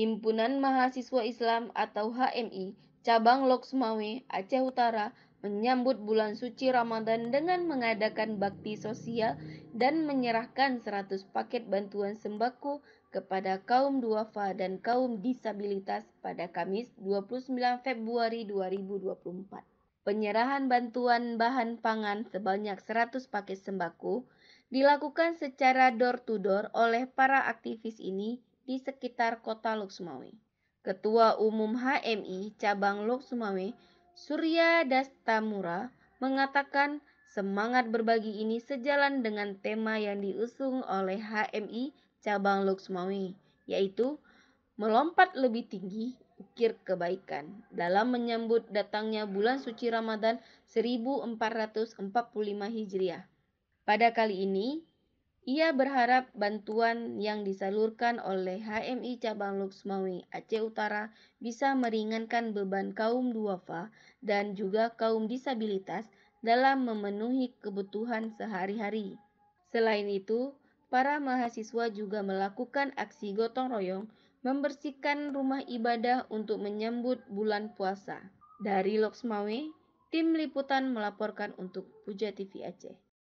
Himpunan Mahasiswa Islam atau HMI Cabang Lok Sumawe, Aceh Utara menyambut bulan suci Ramadan dengan mengadakan bakti sosial dan menyerahkan 100 paket bantuan sembako kepada kaum duafa dan kaum disabilitas pada Kamis 29 Februari 2024. Penyerahan bantuan bahan pangan sebanyak 100 paket sembako dilakukan secara door-to-door oleh para aktivis ini di sekitar kota Lok Sumawe. Ketua Umum HMI Cabang Lok Sumawe, Surya Dastamura, mengatakan semangat berbagi ini sejalan dengan tema yang diusung oleh HMI Cabang Lok Sumawe, yaitu melompat lebih tinggi ukir kebaikan dalam menyambut datangnya bulan suci Ramadan 1445 Hijriah. Pada kali ini, ia berharap bantuan yang disalurkan oleh HMI Cabang Lok Sumawe Aceh Utara bisa meringankan beban kaum duafa dan juga kaum disabilitas dalam memenuhi kebutuhan sehari-hari. Selain itu, para mahasiswa juga melakukan aksi gotong royong membersihkan rumah ibadah untuk menyambut bulan puasa. Dari Lok Sumawe, tim liputan melaporkan untuk Puja TV Aceh.